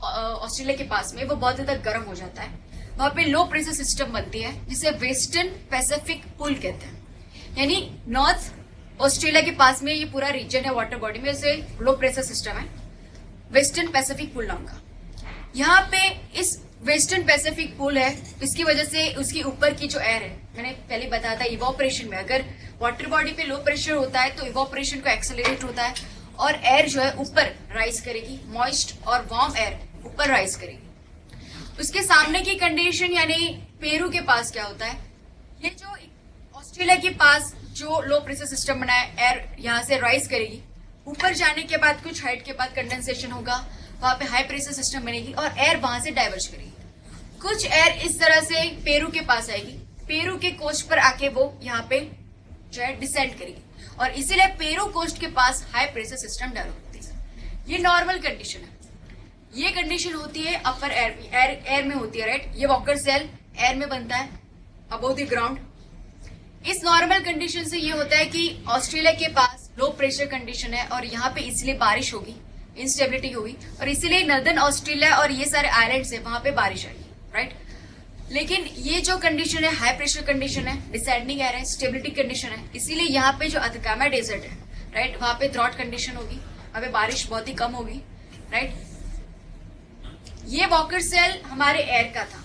ऑस्ट्रेलिया के पास में, वो बहुत ज्यादा गर्म हो जाता है। वहां पे लो प्रेशर सिस्टम बनती है जिसे वेस्टर्न पैसिफिक पुल कहते हैं। यानी नॉर्थ ऑस्ट्रेलिया के पास में ये पूरा रीजन है वाटर बॉडी में, इसे लो प्रेशर सिस्टम है, वेस्टर्न पैसिफिक पुल नाम का। यहाँ पे इस वेस्टर्न पैसिफिक पुल है, इसकी वजह से उसके ऊपर की जो एयर है, मैंने पहले बताया था इवोपरेशन में अगर वाटर बॉडी पे लो प्रेशर होता है तो इवोपरेशन को एक्सेलरेट होता है और एयर जो है ऊपर राइज करेगी, मॉइस्ट और वार्म एयर ऊपर राइज करेगी। उसके सामने की कंडीशन यानी पेरू के पास क्या होता है, ये जो ऑस्ट्रेलिया के पास जो लो प्रेशर सिस्टम बना है, एयर यहाँ से राइज करेगी, ऊपर जाने के बाद कुछ हाइट के बाद कंडेंसेशन होगा, वहां पे हाई प्रेशर सिस्टम बनेगी और एयर वहां से डाइवर्ज करेगी। कुछ एयर इस तरह से पेरू के पास आएगी, पेरू के कोस्ट पर आके वो यहाँ पे जो है डिसेंड करेगी और इसीलिए पेरू कोस्ट के पास हाई प्रेशर सिस्टम डेवलप होती है। ये नॉर्मल कंडीशन है। ये कंडीशन होती है अपर एयर में होती है, राइट। ये वॉकर सेल एयर में बनता है अबव द ग्राउंड। इस नॉर्मल कंडीशन से ये होता है कि ऑस्ट्रेलिया के पास लो प्रेशर कंडीशन है और यहाँ पे इसलिए बारिश होगी, इंस्टेबिलिटी होगी और इसीलिए नॉर्दर्न ऑस्ट्रेलिया और ये सारे आइलैंड्स है वहां पे बारिश आएगी, राइट। लेकिन ये जो कंडीशन है हाई प्रेशर कंडीशन है, डिसेंडिंग एयर है, स्टेबिलिटी कंडीशन है, इसीलिए यहाँ पे जो अतकामा डेजर्ट है, राइट, वहां पे ड्रॉट कंडीशन होगी, वहां पे बारिश बहुत ही कम होगी, राइट। ये वॉकर सेल हमारे एयर का था।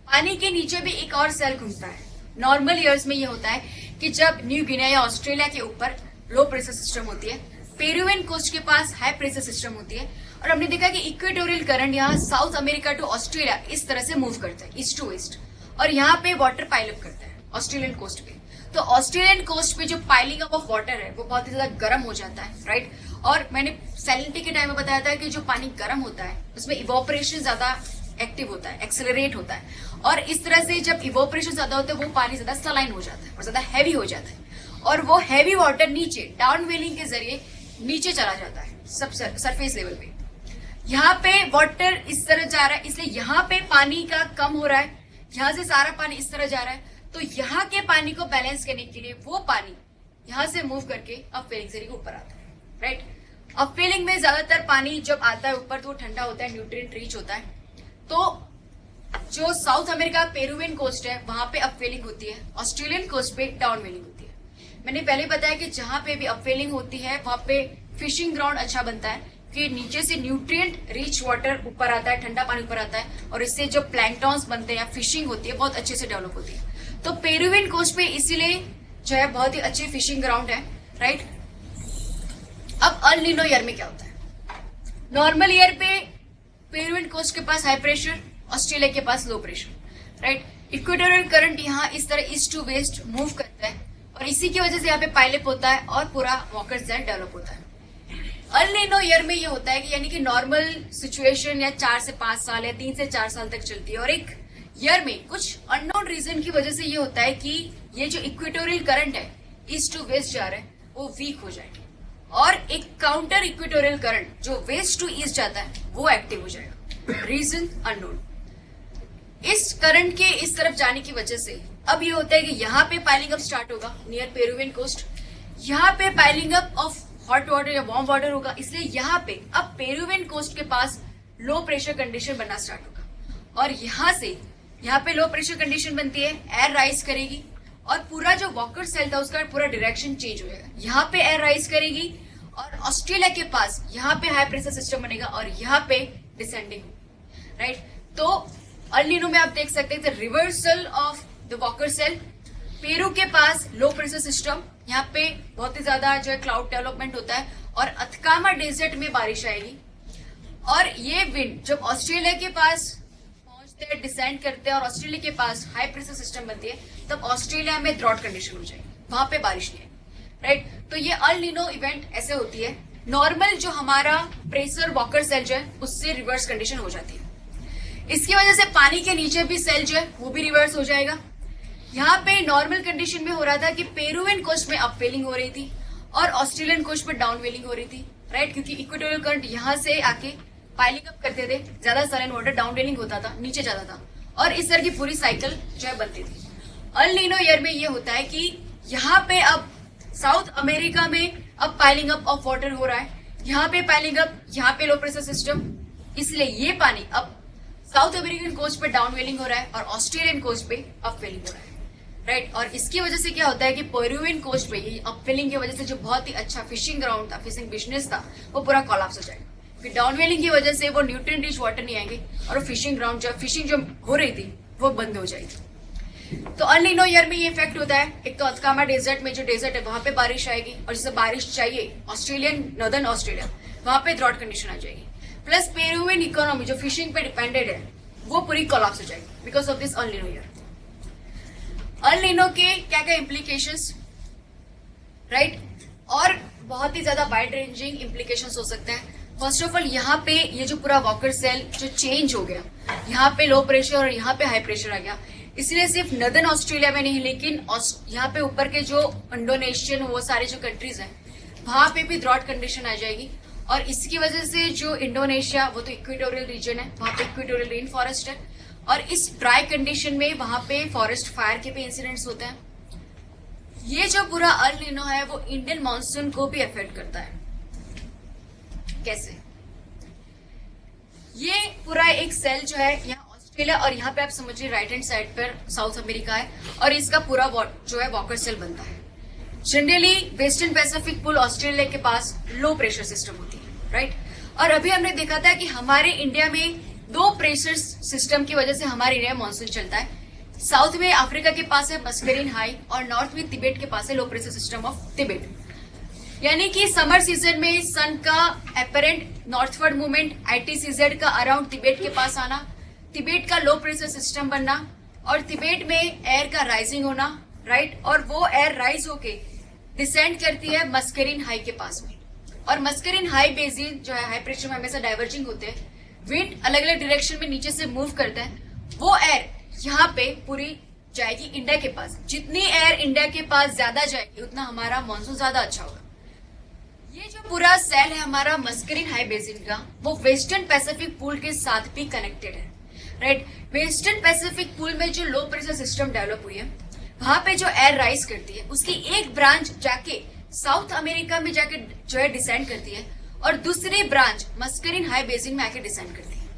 पानी के नीचे भी एक और सेल घूमता है। नॉर्मल ईयर्स में ये होता है कि जब न्यू गिनिया या ऑस्ट्रेलिया के ऊपर लो प्रेशर सिस्टम होती है, पेरुवियन कोस्ट के पास हाई प्रेशर सिस्टम होती है और हमने देखा कि इक्वेटोरियल करंट यहाँ साउथ अमेरिका टू ऑस्ट्रेलिया इस तरह से मूव करता है, ईस्ट टू वेस्ट, और यहाँ पे वाटर पाइल अप करता है ऑस्ट्रेलियन कोस्ट पे। तो ऑस्ट्रेलियन कोस्ट पे जो पाइलिंग अप ऑफ वाटर है वो बहुत ही ज्यादा गर्म हो जाता है, राइट। और मैंने सैलिनिटी के टाइम में बताया था कि जो पानी गर्म होता है उसमें इवोपरेशन ज्यादा एक्टिव होता है, एक्सेलरेट होता है, और इस तरह से जब इवोपरेशन ज्यादा होता है वो पानी ज्यादा सलाइन हो जाता है और ज्यादा हैवी हो जाता है और वो हैवी वाटर नीचे डाउन वेलिंग के जरिए नीचे चला जाता है सब सरफेस लेवल पे। यहाँ पे वाटर इस तरह जा रहा है, इसलिए यहाँ पे पानी का कम हो रहा है, यहाँ से सारा पानी इस तरह जा रहा है, तो यहाँ के पानी को बैलेंस करने के लिए वो पानी यहाँ से मूव करके अप वेलिंग से ऊपर आता है, राइट। अप वेलिंग में ज्यादातर पानी जब आता है ऊपर तो वो ठंडा होता है, न्यूट्रिएंट रिच होता है। तो जो साउथ अमेरिका पेरुवियन कोस्ट है वहां पे अप वेलिंग होती है, ऑस्ट्रेलियन कोस्ट पे डाउन वेलिंग होती है। मैंने पहले बताया कि जहां पे भी अप वेलिंग होती है वहां पे फिशिंग ग्राउंड अच्छा बनता है कि नीचे से न्यूट्रिएंट रिच वाटर ऊपर आता है, ठंडा पानी ऊपर आता है और इससे जो प्लैंकटॉन्स बनते हैं या फिशिंग होती है बहुत अच्छे से डेवलप होती है। तो पेरुवियन कोस्ट पे इसीलिए जो है बहुत ही अच्छी फिशिंग ग्राउंड है, राइट। अब अल नीनो ईयर में क्या होता है, नॉर्मल ईयर पे पेरुवियन कोस्ट के पास हाई प्रेशर, ऑस्ट्रेलिया के पास low pressure, right. Equatorial current यहाँ इस तरह ईस्ट टू वेस्ट मूव करता है और इसी की वजह से यहाँ पे पाइलअप होता है और पूरा वॉकर सेल डेवलप होता है। अल नीनो ईयर में ये होता है कि यानी कि नॉर्मल सिचुएशन या 4 से 5 साल या 3 से 4 साल तक चलती है और एक ईयर में कुछ अननोन रीजन की वजह से ये होता है कि ये जो इक्वेटोरियल करंट है ईस्ट टू वेस्ट जा रहा है वो वीक हो जाएगा और एक काउंटर इक्वेटोरियल करंट जो वेस्ट टू ईस्ट जाता है वो एक्टिव हो जाएगा, रीजन अननोन। इस करंट के इस तरफ जाने की वजह से अब ये होता है कि यहाँ पे पाइलिंग अप स्टार्ट होगा नियर पेरुवियन कोस्ट, यहाँ पे piling up of hot water या वार्म वाटर होगा, इसलिए यहाँ पे अब पेरुवियन कोस्ट के पास लो प्रेशर कंडीशन बनना स्टार्ट होगा और यहाँ से यहाँ पे लो प्रेशर कंडीशन बनती है, एयर राइज करेगी और पूरा जो वॉकर सेल था उसका पूरा डायरेक्शन चेंज हो जाएगा। यहाँ पे एयर राइज करेगी और ऑस्ट्रेलिया के पास यहाँ पे हाई प्रेशर सिस्टम बनेगा और यहाँ पे डिसेंडिंग, राइट। तो अल नीनो में आप देख सकते हैं reversal of the Walker cell, Peru के पास लो प्रेशर सिस्टम, यहाँ पे बहुत ही ज्यादा जो है क्लाउड डेवलपमेंट होता है और अथकामा डेजर्ट में बारिश आएगी। और ये विंड जब ऑस्ट्रेलिया के पास पहुंचते हैं, डिसेंड करते हैं और ऑस्ट्रेलिया के पास हाई प्रेशर सिस्टम बनती है, तब ऑस्ट्रेलिया में ड्रॉट कंडीशन हो जाएगी, वहां पे बारिश नहीं आएगी, राइट। तो ये अल नीनो इवेंट ऐसे होती है। नॉर्मल जो हमारा प्रेशर वॉकर सेल जो है उससे रिवर्स कंडीशन हो जाती है। इसकी वजह से पानी के नीचे भी सेल जो है वो भी रिवर्स हो जाएगा। यहाँ पे नॉर्मल कंडीशन में हो रहा था कि पेरुवियन कोस्ट में अपवेलिंग हो रही थी और ऑस्ट्रेलियन कोस्ट में डाउनवेलिंग हो रही थी, राइट, क्योंकि इक्वेटोरियल करंट यहाँ से आके पाइलिंग अप करते थे, ज्यादा सलन वाटर डाउनवेलिंग होता था, नीचे जाता था और इस तरह की पूरी साइकिल जो है बनती थी। अल नीनो ईयर में ये होता है कि यहाँ पे अब साउथ अमेरिका में अब पाइलिंग अप ऑफ वाटर हो रहा है, यहाँ पे पाइलिंग अप, यहाँ पे लो प्रेशर सिस्टम, इसलिए ये पानी अब साउथ अमेरिकन कोस्ट पे डाउनवेलिंग हो रहा है और ऑस्ट्रेलियन कोस्ट पे अपवेलिंग हो रहा है, राइट। और इसकी वजह से क्या होता है कि पेरुवियन कोस्ट पे ये अपवेलिंग की वजह से जो बहुत ही अच्छा फिशिंग ग्राउंड था, फिशिंग बिजनेस था, वो पूरा कोलैप्स हो जाएगा। फिर डाउनवेलिंग की वजह से वो न्यूट्रिएंट रिच वाटर नहीं आएंगे और वो फिशिंग ग्राउंड जो फिशिंग जो हो रही थी वो बंद हो जाएगी। तो अल नीनो ईयर में ये इफेक्ट होता है। एक तो अथकामा डेजर्ट में जो डेजर्ट है वहां पे बारिश आएगी और जिसे बारिश चाहिए ऑस्ट्रेलियन नॉर्दर्न ऑस्ट्रेलिया, वहां पे ड्रॉट कंडीशन आ जाएगी। प्लस पेरुवियन इकोनॉमी जो फिशिंग पे डिपेंडेड है वो पूरी कोलैप्स हो जाएगी because of this El Nino year. El Nino के क्या क्या इम्प्लीकेशंस, राइट, और बहुत ही ज्यादा वाइड रेंजिंग इम्प्लीकेशंस हो सकते हैं। फर्स्ट ऑफ ऑल यहाँ पे ये जो पूरा वॉकर सेल जो चेंज हो गया, यहाँ पे लो प्रेशर और यहाँ पे हाई प्रेशर आ गया, इसलिए सिर्फ नॉर्दर्न ऑस्ट्रेलिया में नहीं लेकिन यहाँ पे ऊपर के जो इंडोनेशियन वो सारे जो कंट्रीज हैं वहां पे भी ड्रॉट कंडीशन आ जाएगी। और इसकी वजह से जो इंडोनेशिया वो तो इक्वेटोरियल रीजन है, वहां पे इक्वेटोरियल रेन फॉरेस्ट है और इस ड्राई कंडीशन में वहां पे फॉरेस्ट फायर के भी इंसिडेंट्स होते हैं। ये जो पूरा अल नीनो है वो इंडियन मानसून को भी अफेक्ट करता है। कैसे? ये पूरा एक सेल जो है यहाँ ऑस्ट्रेलिया और यहाँ पे आप समझिए राइट हैंड साइड पर साउथ अमेरिका है और इसका पूरा जो है वॉकर सेल बनता है। जनरली वेस्टर्न पैसिफिक पुल ऑस्ट्रेलिया के पास लो प्रेशर सिस्टम होती है, राइट। और अभी हमने देखा था कि हमारे इंडिया में दो प्रेशर सिस्टम की वजह से हमारे इंडिया में मानसून चलता है। साउथ में अफ्रीका के पास है मस्करीन हाई और नॉर्थ में तिब्बत के पास है लो प्रेशर सिस्टम ऑफ तिब्बत। यानी कि समर सीजन में सन का एपरेंट नॉर्थवर्ड मूवमेंट ITCZ का अराउंड तिब्बत के पास आना, तिब्बत का लो प्रेशर सिस्टम बनना और तिब्बत में एयर का राइजिंग होना, राइट, और वो एयर राइज होके डिसेंड करती है मस्करीन हाई के पास में। और मस्करीन हाई बेसिन जो है हाई प्रेशर में हमेशा डाइवर्जिंग होते हैं, विंड अलग अलग डायरेक्शन में नीचे से मूव करता है, वो एयर यहाँ पे पूरी जाएगी इंडिया के पास। जितनी एयर इंडिया के पास ज्यादा जाएगी उतना हमारा मानसून ज्यादा अच्छा होगा। ये जो पूरा सेल है हमारा मस्करीन हाई बेसिन का, वो वेस्टर्न पैसिफिक पूल के साथ भी कनेक्टेड है, राइट। वेस्टर्न पैसिफिक पूल में जो लो प्रेशर सिस्टम डेवलप हुई है वहां पे जो एयर राइज करती है उसकी एक ब्रांच जाके साउथ अमेरिका में जाके जो है डिसेंड करती है और दूसरी ब्रांच मस्करीन हाई बेसिन में आके डिसेंड करती है,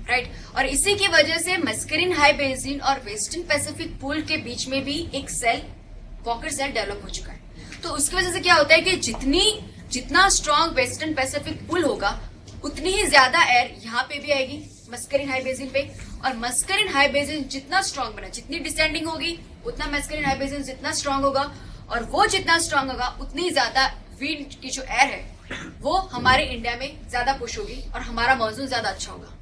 राइट। और इसी की वजह से मस्करीन हाई बेसिन और वेस्टर्न पैसिफिक पूल के बीच में भी एक सेल वॉकर सेल डेवलप हो चुका है। तो उसकी वजह से क्या होता है कि जितना स्ट्रॉन्ग वेस्टर्न पैसिफिक पुल होगा उतनी ही ज्यादा एयर यहाँ पे भी आएगी मस्करीन हाई बेसिन पे। और मस्करीन हाई बेसिन जितना स्ट्रॉन्ग बना, जितनी डिसेंडिंग होगी उतना मस्करीन हाई बेसिन जितना स्ट्रॉन्ग होगा और वो जितना स्ट्रॉन्ग होगा उतनी ज्यादा विंड की जो एयर है वो हमारे इंडिया में ज्यादा पुश होगी और हमारा मॉनसून ज्यादा अच्छा होगा।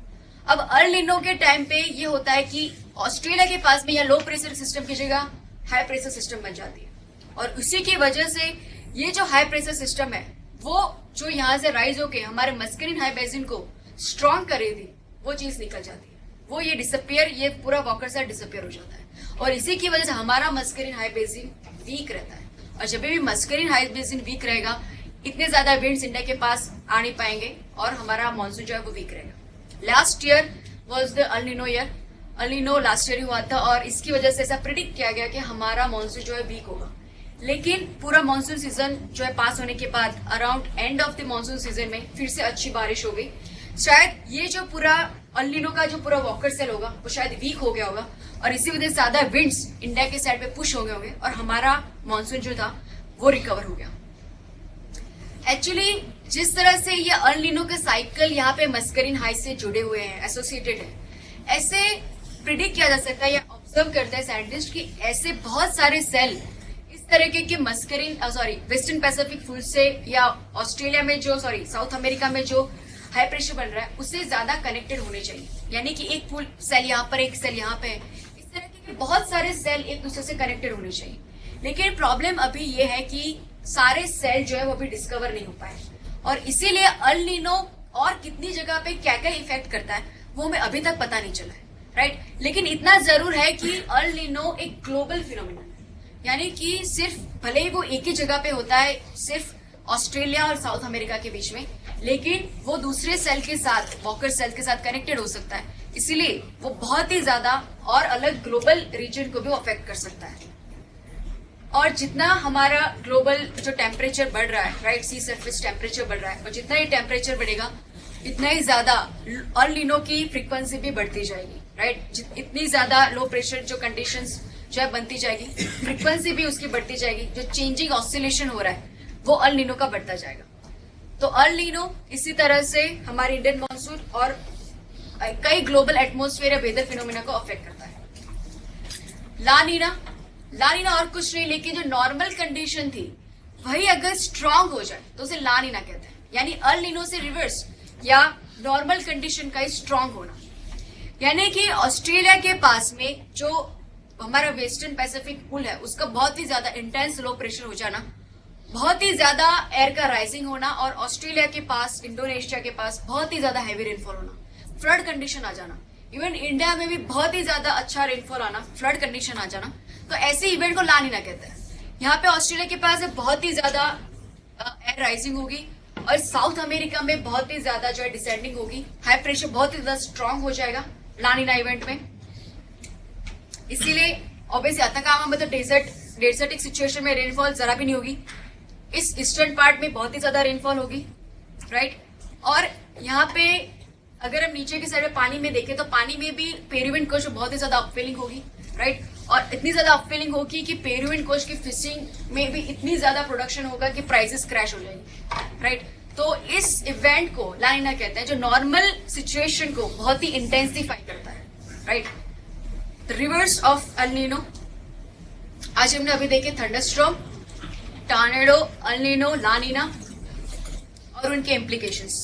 अब अल नीनो के टाइम पे ये होता है कि ऑस्ट्रेलिया के पास में या लो प्रेशर सिस्टम की जगह हाई प्रेशर सिस्टम बन जाती है और उसी की वजह से ये जो हाई प्रेशर सिस्टम है वो जो यहाँ से राइज होके हमारे मस्करीन हाई बेसिन को स्ट्रॉन्ग कर रही थी वो चीज निकल जाती है, वो ये डिसअपियर, ये पूरा वॉकर सेल डिसअपियर हो जाता है और इसी की वजह से हमारा मस्करीन हाई बेसिन वीक रहता है। और जब भी मस्करीन हाई बेसिन वीक रहेगा इतने ज्यादा विंड्स इंडिया के पास आ नहीं पाएंगे और हमारा मानसून जो है वो वीक रहेगा। Last year was the El Nino year. El Nino last year हुआ था और इसकी वजह से ऐसा प्रिडिक्ट किया गया कि हमारा मानसून जो है वीक होगा। लेकिन पूरा मानसून सीजन जो है पास होने के बाद around end of the monsoon season में फिर से अच्छी बारिश हो गई। शायद ये जो पूरा अल नीनो का जो पूरा वॉकर सेल होगा वो शायद वीक हो गया होगा और इसी वजह से ज्यादा विंड्स इंडिया के साइड पे पुश हो गए होंगे और हमारा मानसून जो था वो रिकवर हो गया। एक्चुअली जिस तरह से ये अल नीनो के साइकिल यहाँ पे मस्करीन हाई से जुड़े हुए हैं, एसोसिएटेड है, ऐसे प्रिडिक्ट किया जा सकता है या ऑब्जर्व करता है साइंटिस्ट कि ऐसे बहुत सारे सेल इस तरीके के मस्करीन वेस्टर्न पैसिफिक फूल से या ऑस्ट्रेलिया में जो साउथ अमेरिका में जो हाई प्रेशर बन रहा है उससे ज्यादा कनेक्टेड होने चाहिए, यानी कि एक फूल सेल यहाँ पर एक सेल यहाँ पे है, इस तरह के बहुत सारे सेल एक दूसरे से कनेक्टेड होने चाहिए। लेकिन प्रॉब्लम अभी ये है कि सारे सेल जो है वो अभी डिस्कवर नहीं हो पाए और इसीलिए अल नीनो और कितनी जगह पे क्या क्या इफेक्ट करता है वो हमें अभी तक पता नहीं चला है, राइट। लेकिन इतना जरूर है कि अल नीनो एक ग्लोबल फिनोमिना है, यानी कि सिर्फ भले ही वो एक ही जगह पे होता है सिर्फ ऑस्ट्रेलिया और साउथ अमेरिका के बीच में, लेकिन वो दूसरे सेल के साथ वॉकर सेल के साथ कनेक्टेड हो सकता है, इसीलिए वो बहुत ही ज्यादा और अलग ग्लोबल रीजन को भी अफेक्ट कर सकता है। और जितना हमारा ग्लोबल जो टेम्परेचर बढ़ रहा है, राइट, सी सरफेस टेम्परेचर बढ़ रहा है, और जितना ही टेम्परेचर बढ़ेगा इतना ही ज्यादा अल नीनो की फ्रीक्वेंसी भी बढ़ती जाएगी, राइट। इतनी ज्यादा लो प्रेशर जो कंडीशंस जो है बनती जाएगी, फ्रीक्वेंसी भी उसकी बढ़ती जाएगी, जो चेंजिंग ऑसिलेशन हो रहा है वो अल नीनो का बढ़ता जाएगा। तो अल नीनो इसी तरह से हमारे इंडियन मॉनसून और कई ग्लोबल एटमॉस्फेयर या वेदर फिनोमिना को अफेक्ट करता है। ला नीना और कुछ नहीं, लेकिन जो नॉर्मल कंडीशन थी वही अगर स्ट्रांग हो जाए तो उसे ला नीना कहते हैं, यानी अल नीनो से रिवर्स या नॉर्मल कंडीशन का स्ट्रांग होना। यानी कि ऑस्ट्रेलिया के पास में जो हमारा वेस्टर्न पैसिफिक पूल है उसका बहुत ही ज्यादा इंटेंस लो प्रेशर हो जाना, बहुत ही ज्यादा एयर का राइजिंग होना, और ऑस्ट्रेलिया के पास इंडोनेशिया के पास बहुत ही ज्यादा हैवी रेनफॉल होना, फ्लड कंडीशन आ जाना, इवन इंडिया में भी बहुत ही ज्यादा अच्छा रेनफॉल आना, फ्लड कंडीशन आ जाना, तो ऐसे इवेंट को ला नीना कहते हैं। यहाँ पे ऑस्ट्रेलिया के पास बहुत ही ज्यादा एयर राइजिंग होगी और साउथ अमेरिका में बहुत ही ज्यादा जो है डिसेंडिंग होगी, हाई प्रेशर बहुत ही ज्यादा स्ट्रांग हो जाएगा ला नीना इवेंट में। इसीलिए ऑब्वियसली अताकामा में तो डेजर्टिक सिचुएशन में रेनफॉल जरा भी नहीं होगी, इस ईस्टर्न पार्ट में बहुत ही ज्यादा रेनफॉल होगी, राइट। और यहाँ पे अगर हम नीचे की साइड में पानी में देखें तो पानी में भी पेरुवियन कोस्ट बहुत ही ज्यादा अपफिलिंग होगी, राइट, और इतनी ज्यादा अपफिलिंग होगी कि पेरुवियन कोस्ट की फिशिंग में भी इतनी ज्यादा प्रोडक्शन होगा कि प्राइसेस क्रैश हो जाएंगे, राइट। तो इस इवेंट को ला नीना कहते हैं जो नॉर्मल सिचुएशन को बहुत ही इंटेंसिफाई करता है, right. Reverse of El Nino. आज हमने अभी देखे थंडरस्टॉर्म, टॉर्नेडो, अल नीनो, ला नीना और उनके इम्प्लीकेशंस।